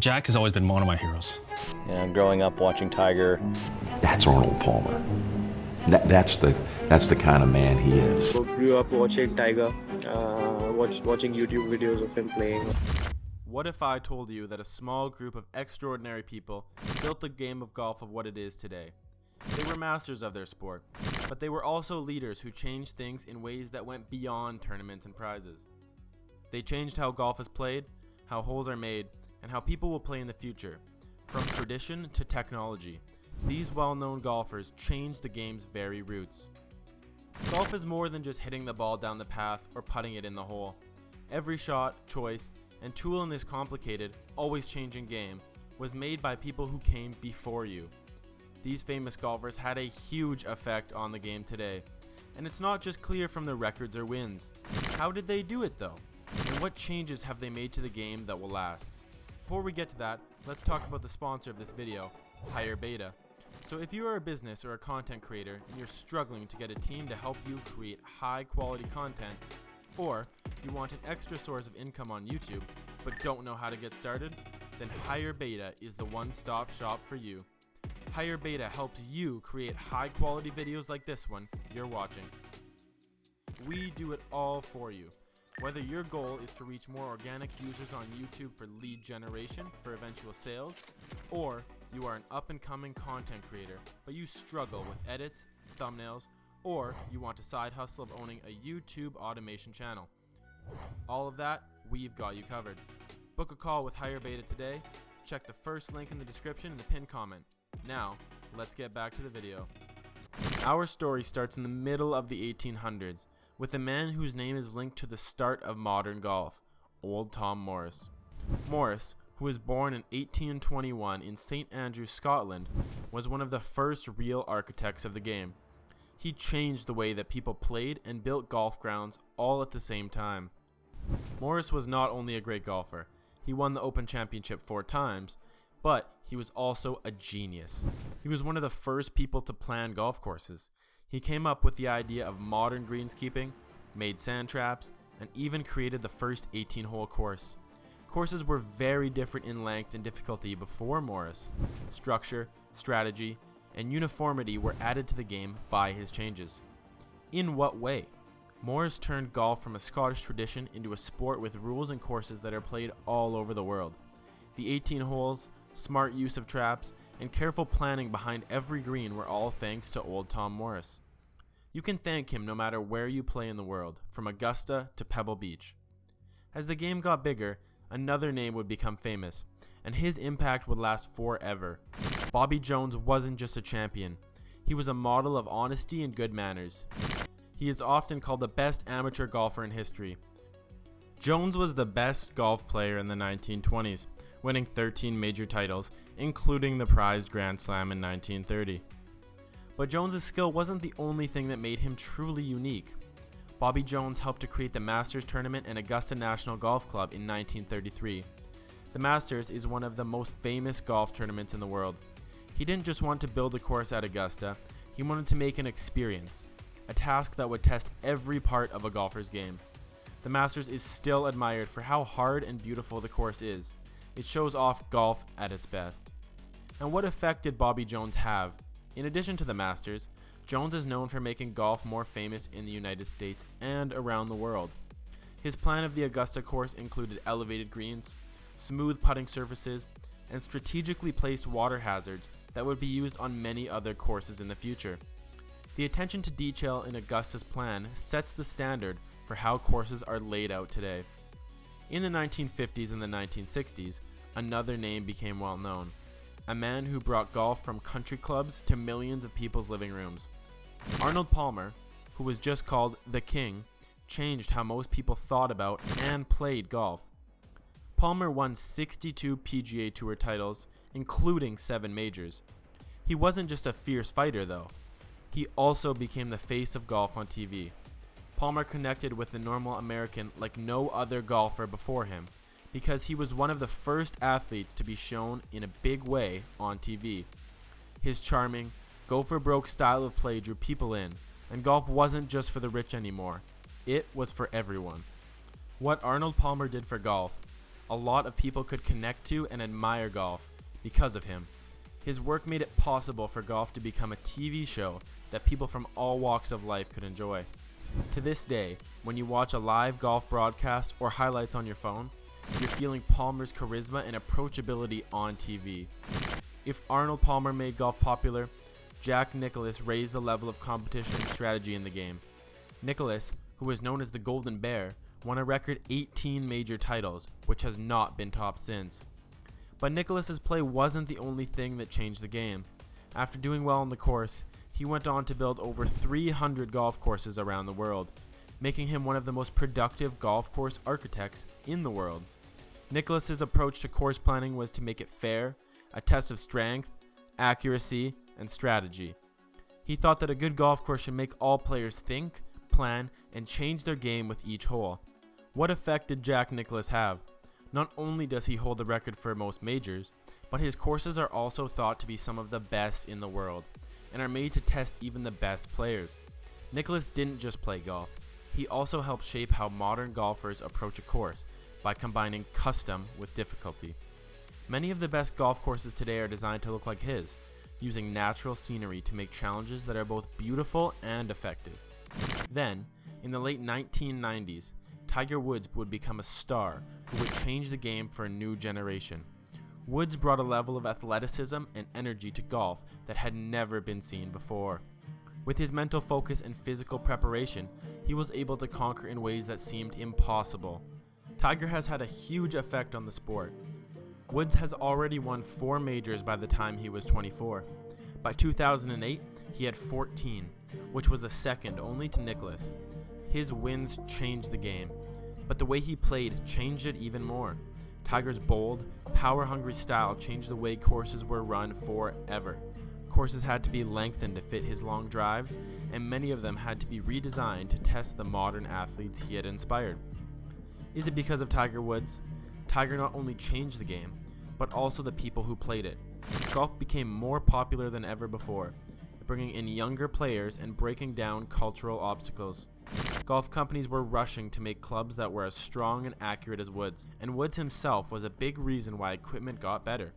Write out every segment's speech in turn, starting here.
Jack has always been one of my heroes. And growing up watching Tiger. That's Arnold Palmer. That's the kind of man he is. So grew up watching Tiger, watching YouTube videos of him playing. What if I told you that a small group of extraordinary people built the game of golf of what it is today? They were masters of their sport, but they were also leaders who changed things in ways that went beyond tournaments and prizes. They changed how golf is played, how holes are made, and how people will play in the future. From tradition to technology, these well-known golfers changed the game's very roots. Golf is more than just hitting the ball down the path or putting it in the hole. Every shot, choice, and tool in this complicated, always changing game was made by people who came before you. These famous golfers had a huge effect on the game today, and it's not just clear from their records or wins. How did they do it though? And what changes have they made to the game that will last? Before we get to that, let's talk about the sponsor of this video, Higher Beta. So if you are a business or a content creator and you're struggling to get a team to help you create high quality content, or you want an extra source of income on YouTube but don't know how to get started, then Higher Beta is the one-stop shop for you. Higher Beta helps you create high quality videos like this one you're watching. We do it all for you. Whether your goal is to reach more organic users on YouTube for lead generation for eventual sales, or you are an up-and-coming content creator but you struggle with edits, thumbnails, or you want a side hustle of owning a YouTube automation channel. All of that, we've got you covered. Book a call with Higher Beta today. Check the first link in the description and the pinned comment. Now, let's get back to the video. Our story starts in the middle of the 1800s with a man whose name is linked to the start of modern golf, Old Tom Morris. Morris, who was born in 1821 in St. Andrews, Scotland, was one of the first real architects of the game. He changed the way that people played and built golf grounds all at the same time. Morris was not only a great golfer, he won the Open Championship 4 times, but he was also a genius. He was one of the first people to plan golf courses. He came up with the idea of modern greenskeeping, made sand traps, and even created the first 18-hole course. Courses were very different in length and difficulty before Morris. Structure, strategy, and uniformity were added to the game by his changes. In what way? Morris turned golf from a Scottish tradition into a sport with rules and courses that are played all over the world. The 18 holes, smart use of traps, and careful planning behind every green were all thanks to Old Tom Morris. You can thank him no matter where you play in the world, from Augusta to Pebble Beach. As the game got bigger, another name would become famous, and his impact would last forever. Bobby Jones wasn't just a champion, he was a model of honesty and good manners. He is often called the best amateur golfer in history. Jones was the best golf player in the 1920s, winning 13 major titles, including the prized Grand Slam in 1930. But Jones's skill wasn't the only thing that made him truly unique. Bobby Jones helped to create the Masters tournament and Augusta National Golf Club in 1933. The Masters is one of the most famous golf tournaments in the world. He didn't just want to build a course at Augusta, he wanted to make an experience, a task that would test every part of a golfer's game. The Masters is still admired for how hard and beautiful the course is. It shows off golf at its best. And what effect did Bobby Jones have? In addition to the Masters, Jones is known for making golf more famous in the United States and around the world. His plan of the Augusta course included elevated greens, smooth putting surfaces, and strategically placed water hazards that would be used on many other courses in the future. The attention to detail in Augusta's plan sets the standard for how courses are laid out today. In the 1950s and the 1960s, another name became well known, a man who brought golf from country clubs to millions of people's living rooms. Arnold Palmer, who was just called the King, changed how most people thought about and played golf. Palmer won 62 PGA Tour titles, including 7 majors. He wasn't just a fierce fighter though. He also became the face of golf on TV. Palmer connected with the normal American like no other golfer before him, because he was one of the first athletes to be shown in a big way on TV. His charming, go-for-broke style of play drew people in, and golf wasn't just for the rich anymore. It was for everyone. What Arnold Palmer did for golf, A lot of people could connect to and admire golf because of him. His work made it possible for golf to become a TV show that people from all walks of life could enjoy. To this day, when you watch a live golf broadcast or highlights on your phone, you're feeling Palmer's charisma and approachability on TV. If Arnold Palmer made golf popular, Jack Nicklaus raised the level of competition and strategy in the game. Nicklaus, who was known as the Golden Bear, won a record 18 major titles, which has not been topped since. But Nicklaus's play wasn't the only thing that changed the game. After doing well on the course, he went on to build over 300 golf courses around the world, making him one of the most productive golf course architects in the world. Nicklaus's approach to course planning was to make it fair, a test of strength, accuracy, and strategy. He thought that a good golf course should make all players think, plan, and change their game with each hole. What effect did Jack Nicklaus have? Not only does he hold the record for most majors, but his courses are also thought to be some of the best in the world, and are made to test even the best players. Nicklaus didn't just play golf, he also helped shape how modern golfers approach a course by combining custom with difficulty. Many of the best golf courses today are designed to look like his, using natural scenery to make challenges that are both beautiful and effective. Then, in the late 1990s, Tiger Woods would become a star who would change the game for a new generation. Woods brought a level of athleticism and energy to golf that had never been seen before. With his mental focus and physical preparation, he was able to conquer in ways that seemed impossible. Tiger has had a huge effect on the sport. Woods has already won 4 majors by the time he was 24. By 2008, he had 14, which was the second only to Nicklaus. His wins changed the game, but the way he played changed it even more. Tiger's bold, power-hungry style changed the way courses were run forever. Courses had to be lengthened to fit his long drives, and many of them had to be redesigned to test the modern athletes he had inspired. Is it because of Tiger Woods? Tiger not only changed the game, but also the people who played it. Golf became more popular than ever before, bringing in younger players and breaking down cultural obstacles. Golf companies were rushing to make clubs that were as strong and accurate as Woods, and Woods himself was a big reason why equipment got better.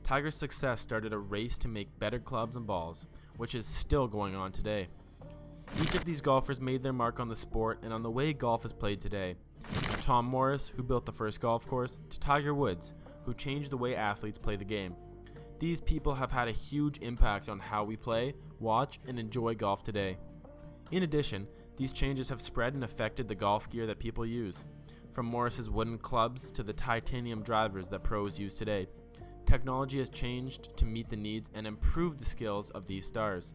Tiger's success started a race to make better clubs and balls, which is still going on today. Each of these golfers made their mark on the sport and on the way golf is played today. From Tom Morris, who built the first golf course, to Tiger Woods, who changed the way athletes play the game. These people have had a huge impact on how we play, watch, and enjoy golf today. In addition, these changes have spread and affected the golf gear that people use, from Morris's wooden clubs to the titanium drivers that pros use today. Technology has changed to meet the needs and improve the skills of these stars.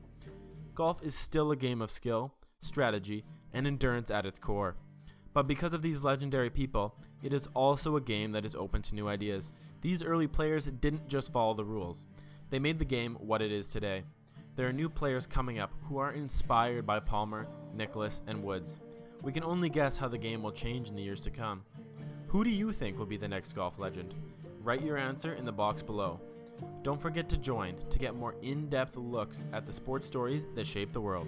Golf is still a game of skill, strategy, and endurance at its core. But because of these legendary people, it is also a game that is open to new ideas. These early players didn't just follow the rules. They made the game what it is today. There are new players coming up who are inspired by Palmer, Nicklaus, and Woods. We can only guess how the game will change in the years to come. Who do you think will be the next golf legend? Write your answer in the box below. Don't forget to join to get more in-depth looks at the sports stories that shape the world.